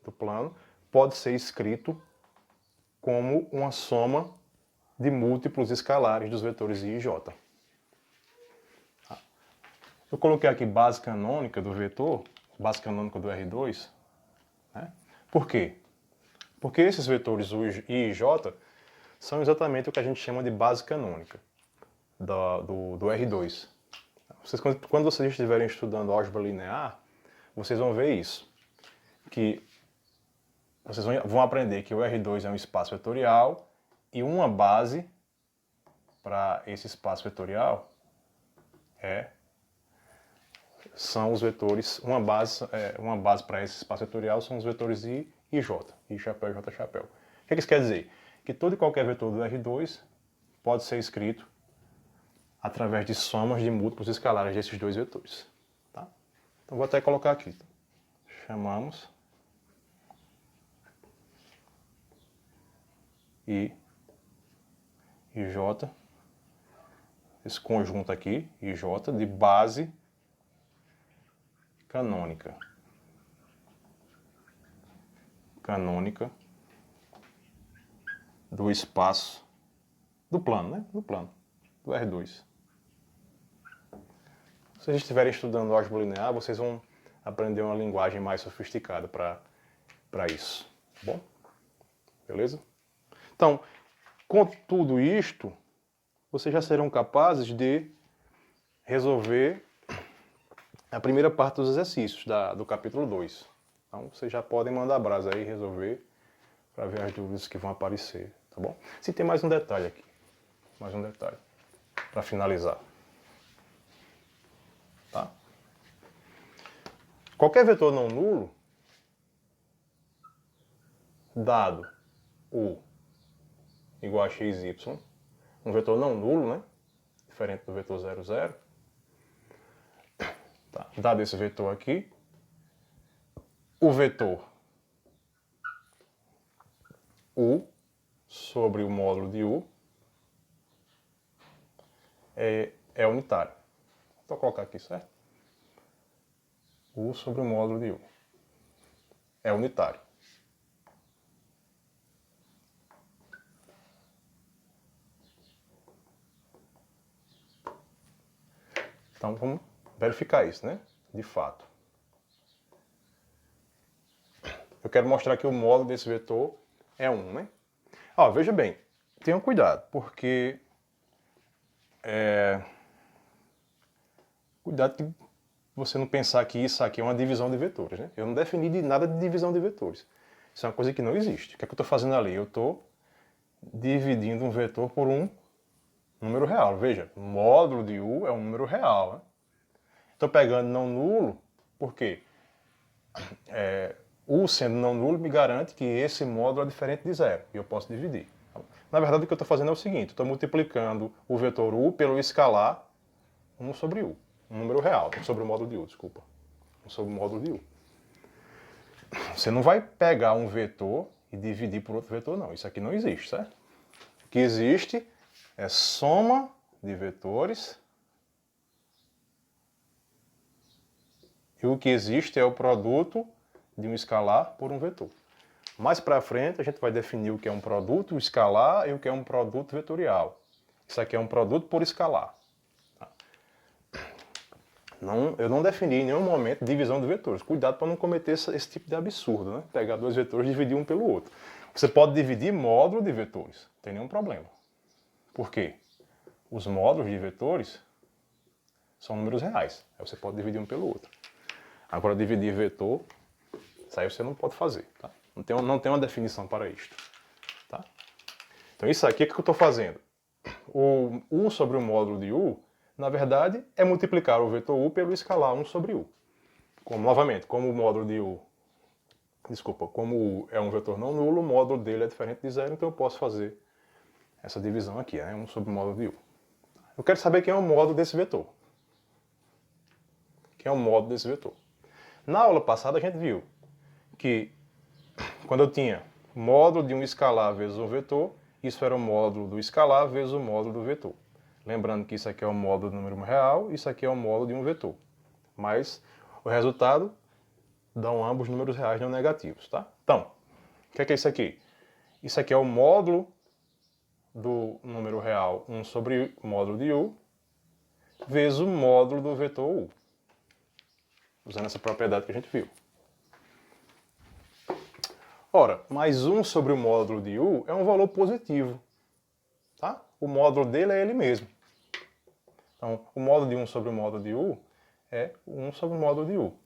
Speaker 1: do plano pode ser escrito como uma soma de múltiplos escalares dos vetores i e j. Eu coloquei aqui base canônica do vetor, base canônica do R2. Né? Por quê? Porque esses vetores i e j são exatamente o que a gente chama de base canônica do R2. Quando vocês estiverem estudando álgebra linear, vocês vão ver isso. Que vocês vão aprender que o R2 é um espaço vetorial e uma base para esse espaço vetorial são os vetores, uma base para esse espaço vetorial são os vetores i e j, i chapéu e j chapéu. O que isso quer dizer? Que todo e qualquer vetor do R2 pode ser escrito através de somas de múltiplos escalares desses dois vetores. Tá? Então vou até colocar aqui. Chamamos i e j, esse conjunto aqui, i e j, de base canônica. Canônica do espaço do plano, né? Do plano, do R2. Se vocês estiverem estudando álgebra linear, vocês vão aprender uma linguagem mais sofisticada para isso. Tá bom? Beleza? Então, com tudo isto, vocês já serão capazes de resolver a primeira parte dos exercícios do capítulo 2. Então, vocês já podem mandar brasa aí e resolver para ver as dúvidas que vão aparecer, tá bom? Se tem mais um detalhe aqui, para finalizar. Tá? Qualquer vetor não nulo, dado u igual a xy, um vetor não nulo, né? Diferente do vetor 0, 0. Tá. Dado esse vetor aqui, o vetor u sobre o módulo de u é unitário. Vou colocar aqui, certo? U sobre o módulo de u é unitário. Então vamos verificar isso, né? De fato. Eu quero mostrar que o módulo desse vetor é 1, né? Ó, veja bem, tenham cuidado, porque cuidado que você não pensar que isso aqui é uma divisão de vetores, né? Eu não defini nada de divisão de vetores. Isso é uma coisa que não existe. O que é que eu estou fazendo ali? Eu estou dividindo um vetor por um número real. Veja, o módulo de u é um número real, né? Estou pegando não nulo, por quê? U sendo não nulo me garante que esse módulo é diferente de zero, e eu posso dividir. Na verdade, o que eu estou fazendo é o seguinte, estou multiplicando o vetor u pelo escalar 1 sobre u, um número real, sobre o módulo de u, desculpa. 1 sobre o módulo de u. Você não vai pegar um vetor e dividir por outro vetor, não. Isso aqui não existe, certo? O que existe é soma de vetores. E o que existe é o produto de um escalar por um vetor. Mais para frente, a gente vai definir o que é um produto escalar e o que é um produto vetorial. Isso aqui é um produto por escalar. Não, eu não defini em nenhum momento divisão de vetores. Cuidado para não cometer esse tipo de absurdo, né? Pegar dois vetores e dividir um pelo outro. Você pode dividir módulo de vetores, não tem nenhum problema. Por quê? Os módulos de vetores são números reais. Aí você pode dividir um pelo outro. Agora, dividir vetor, isso aí você não pode fazer, tá? Não tem uma definição para isto, tá? Então, isso aqui, o que eu estou fazendo? O U sobre o módulo de U, na verdade, é multiplicar o vetor U pelo escalar 1 sobre U. Novamente, como o módulo de U, como U é um vetor não nulo, o módulo dele é diferente de zero, então eu posso fazer essa divisão aqui, né? 1 sobre o módulo de U. Eu quero saber quem é o módulo desse vetor. Quem é o módulo desse vetor? Na aula passada a gente viu que quando eu tinha módulo de um escalar vezes um vetor, isso era o módulo do escalar vezes o módulo do vetor. Lembrando que isso aqui é o módulo do número real, isso aqui é o módulo de um vetor. Mas o resultado dão ambos números reais não negativos, tá? Então, o que é isso aqui? Isso aqui é o módulo do número real 1 sobre o módulo de U, vezes o módulo do vetor U. Usando essa propriedade que a gente viu. Ora, mais 1 sobre o módulo de U é um valor positivo. Tá? O módulo dele é ele mesmo. Então, o módulo de 1 sobre o módulo de U é 1 sobre o módulo de U.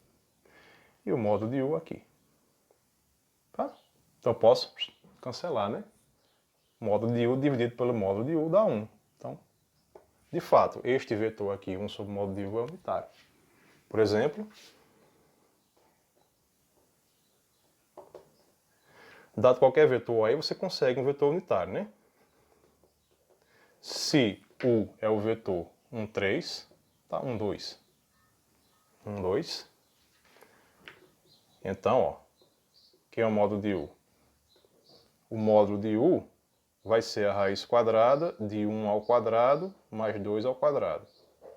Speaker 1: E o módulo de U aqui. Tá? Então, eu posso cancelar, né? O módulo de U dividido pelo módulo de U dá 1. Então, de fato, este vetor aqui, 1 sobre o módulo de U, é unitário. Por exemplo, dado qualquer vetor aí, você consegue um vetor unitário, né? Se U é o vetor 1, 3, tá? 1, 2. 1, 2. Então, ó, quem é o módulo de U? O módulo de U vai ser a raiz quadrada de 1 ao quadrado mais 2 ao quadrado.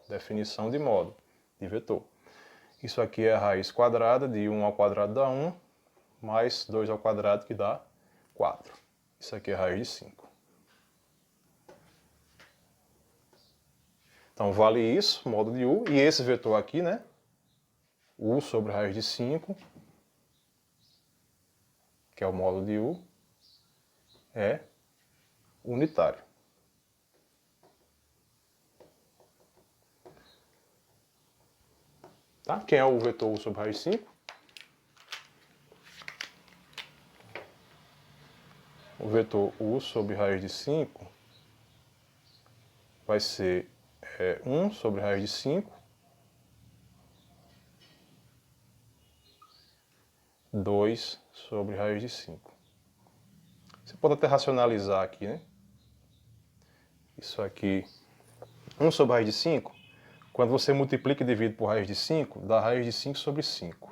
Speaker 1: Definição de módulo, de vetor. Isso aqui é a raiz quadrada de 1 ao quadrado dá 1, mais 2 ao quadrado que dá 4. Isso aqui é a raiz de 5. Então, vale isso, módulo de U. E esse vetor aqui, né? U sobre raiz de 5, que é o módulo de U, é unitário. Tá? Quem é o vetor U sobre raiz de 5? O vetor U sobre raiz de 5 vai ser 1 sobre raiz de 5, 2 sobre raiz de 5. Você pode até racionalizar aqui, né? Isso aqui, 1 sobre raiz de 5, quando você multiplica e divide por raiz de 5, dá raiz de 5 sobre 5.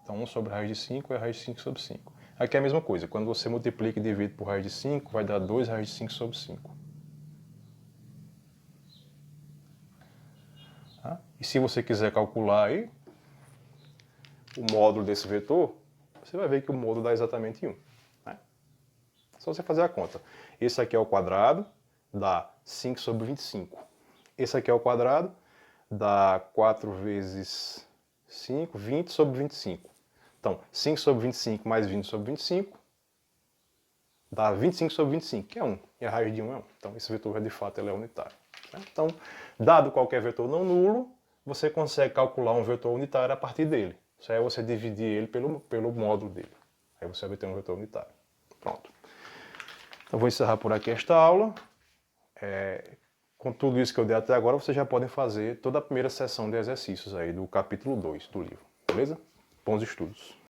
Speaker 1: Então 1 sobre raiz de 5 é raiz de 5 sobre 5. Aqui é a mesma coisa, quando você multiplica e divide por raiz de 5, vai dar 2 raiz de 5 sobre 5. Tá? E se você quiser calcular aí o módulo desse vetor, você vai ver que o módulo dá exatamente 1. Né? É só você fazer a conta. Esse aqui é o quadrado, dá 5 sobre 25. Esse aqui é o quadrado, dá 4 vezes 5, 20 sobre 25. Então, 5 sobre 25 mais 20 sobre 25 dá 25 sobre 25, que é 1. E a raiz de 1 é 1. Então, esse vetor, de fato, ele é unitário. Né? Então, dado qualquer vetor não nulo, você consegue calcular um vetor unitário a partir dele. Isso aí é você dividir ele pelo módulo dele. Aí você vai ter um vetor unitário. Pronto. Então, vou encerrar por aqui esta aula. Com tudo isso que eu dei até agora, vocês já podem fazer toda a primeira sessão de exercícios aí do capítulo 2 do livro. Beleza? Bons estudos.